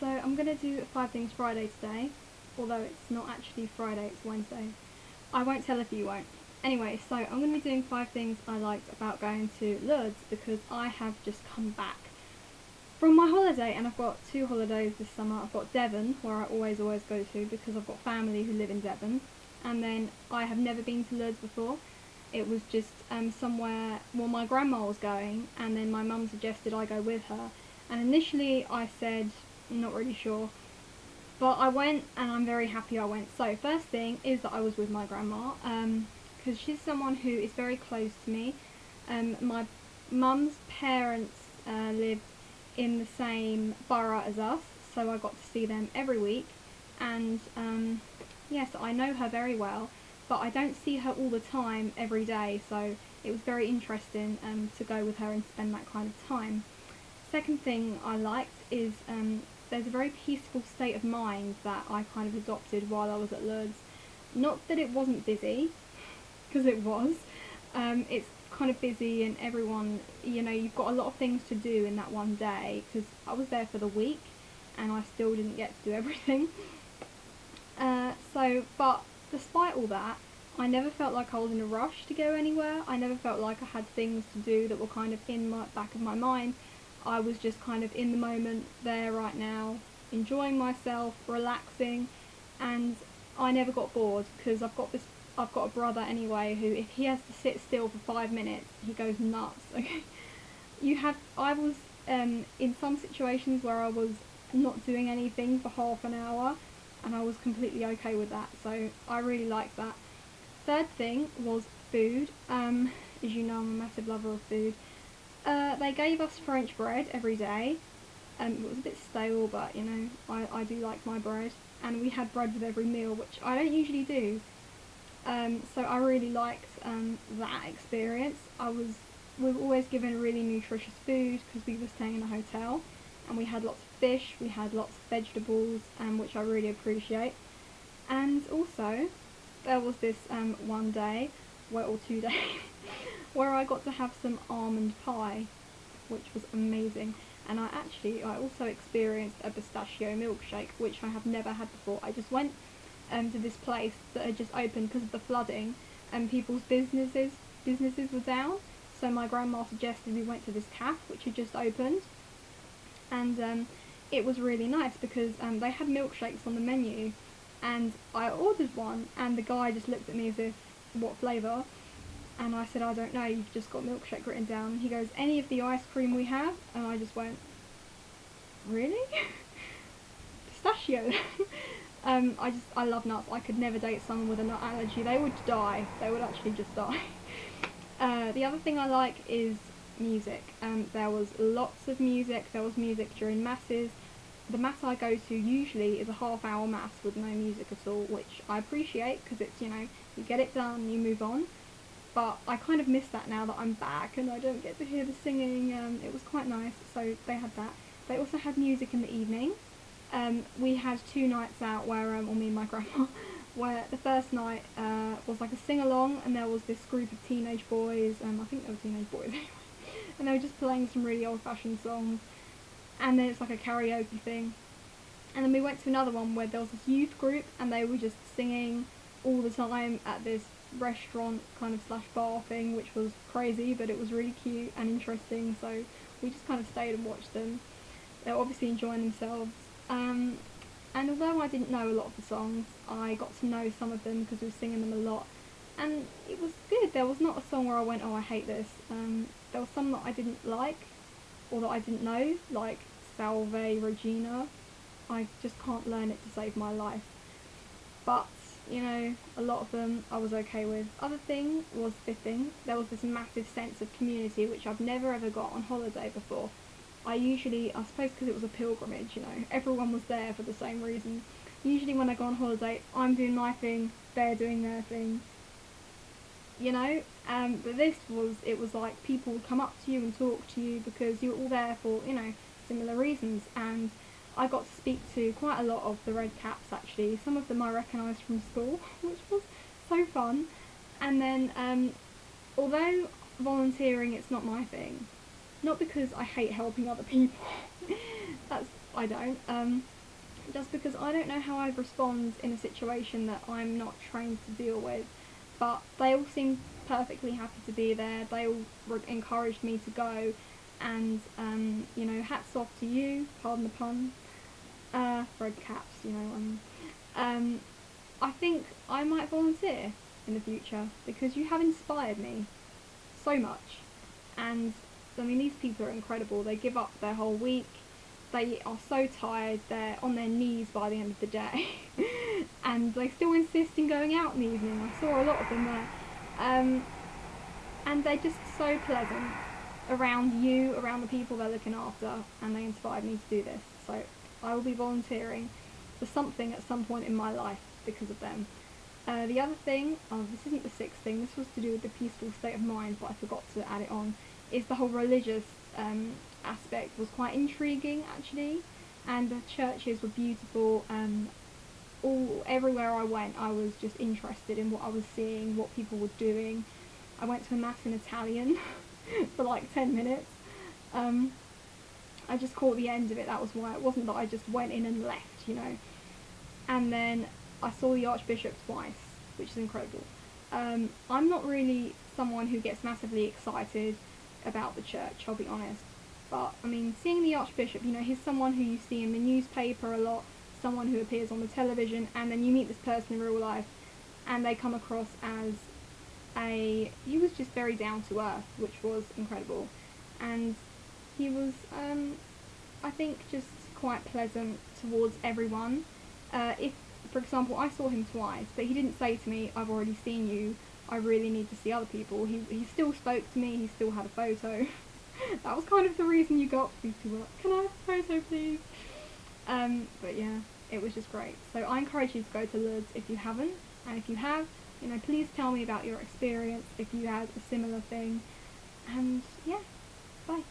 So I'm going to do 5 Things Friday today, although it's not actually Friday, it's Wednesday. I won't tell if you won't. Anyway, so I'm going to be doing 5 things I liked about going to Lourdes because I have just come back from my holiday, and I've got 2 holidays this summer. I've got Devon, where I always go to because I've got family who live in Devon, and then I have never been to Lourdes before. It was just somewhere, well, my grandma was going, and then my mum suggested I go with her, and initially I said not really sure, but I went and I'm very happy I went. So first thing is that I was with my grandma, because she's someone who is very close to me. My mum's parents live in the same borough as us, so I got to see them every week, and yes, I know her very well, but I don't see her all the time every day, so it was very interesting to go with her and spend that kind of time. Second thing I liked is there's a very peaceful state of mind that I kind of adopted while I was at Lourdes. Not that it wasn't busy, because it was. It's kind of busy and everyone, you know, you've got a lot of things to do in that one day, because I was there for the week and I still didn't get to do everything. But despite all that, I never felt like I was in a rush to go anywhere. I never felt like I had things to do that were kind of in my back of my mind. I was just kind of in the moment, there right now, enjoying myself, relaxing, and I never got bored because I've got a brother anyway who, if he has to sit still for 5 minutes, he goes nuts. Okay, I was in some situations where I was not doing anything for half an hour, and I was completely okay with that. So I really liked that. Third thing was food. As you know, I'm a massive lover of food. They gave us French bread every day. It was a bit stale, but you know, I do like my bread. And we had bread with every meal, which I don't usually do. So I really liked that experience. We were always given really nutritious food because we were staying in a hotel, and we had lots of fish, we had lots of vegetables, which I really appreciate. And also, there was this one day, or 2 days, where I got to have some almond pie, which was amazing. And I also experienced a pistachio milkshake, which I have never had before. I just went to this place that had just opened because of the flooding, and people's businesses were down. So my grandma suggested we went to this cafe, which had just opened, and it was really nice because they had milkshakes on the menu, and I ordered one, and the guy just looked at me as if, what flavour? And I said, I don't know, you've just got milkshake written down. And he goes, any of the ice cream we have? And I just went, really? Pistachio? I love nuts. I could never date someone with a nut allergy. They would die. They would actually just die. The other thing I like is music. There was lots of music. There was music during masses. The mass I go to usually is a half-hour mass with no music at all, which I appreciate because it's, you know, you get it done, you move on. But I kind of miss that now that I'm back and I don't get to hear the singing. It was quite nice, so they had that. They also had music in the evening. We had 2 nights out where, or me and my grandma, where the first night was like a sing-along, and there was this group of teenage boys, I think they were teenage boys anyway, and they were just playing some really old-fashioned songs, and then it's like a karaoke thing. And then we went to another one where there was this youth group, and they were just singing all the time at this restaurant kind of slash bar thing, which was crazy, but it was really cute and interesting, so we just kind of stayed and watched them. They were obviously enjoying themselves. And although I didn't know a lot of the songs, I got to know some of them because we were singing them a lot, and it was good. There was not a song where I went, oh, I hate this. There were some that I didn't like, or that I didn't know, like Salve Regina. I just can't learn it to save my life. But, you know, a lot of them I was okay with. Other thing was fitting. There was this massive sense of community, which I've never ever got on holiday before. I suppose because it was a pilgrimage, you know, everyone was there for the same reason. Usually when I go on holiday, I'm doing my thing, they're doing their thing, you know, but it was like people would come up to you and talk to you because you were all there for, you know, similar reasons, and I got to speak to quite a lot of the red caps actually. Some of them I recognised from school, which was so fun. And then, although volunteering, it's not my thing, not because I hate helping other people, I don't. Just because I don't know how I'd respond in a situation that I'm not trained to deal with. But they all seemed perfectly happy to be there. They all encouraged me to go, and you know, hats off to you. Pardon the pun. Red caps, you know. I think I might volunteer in the future because you have inspired me so much. And I mean, these people are incredible. They give up their whole week. They are so tired. They're on their knees by the end of the day, and they still insist in going out in the evening. I saw a lot of them there, and they're just so pleasant around you, around the people they're looking after, and they inspired me to do this. So I will be volunteering for something at some point in my life because of them. The other thing, this isn't the sixth thing, this was to do with the peaceful state of mind, but I forgot to add it on, is the whole religious aspect was quite intriguing actually, and the churches were beautiful. Everywhere I went I was just interested in what I was seeing, what people were doing. I went to a mass in Italian for like 10 minutes. I just caught the end of it, that was why. It wasn't that I just went in and left, you know. And then I saw the Archbishop twice, which is incredible. I'm not really someone who gets massively excited about the church, I'll be honest. But, I mean, seeing the Archbishop, you know, he's someone who you see in the newspaper a lot, someone who appears on the television, and then you meet this person in real life, and they come across as he was just very down to earth, which was incredible. And he was, I think, just quite pleasant towards everyone. If, for example, I saw him twice, but he didn't say to me, I've already seen you, I really need to see other people. He still spoke to me, he still had a photo. That was kind of the reason you got these people like, can I have a photo please? But yeah, it was just great. So I encourage you to go to Lourdes if you haven't, and if you have, you know, please tell me about your experience if you had a similar thing. And yeah, bye.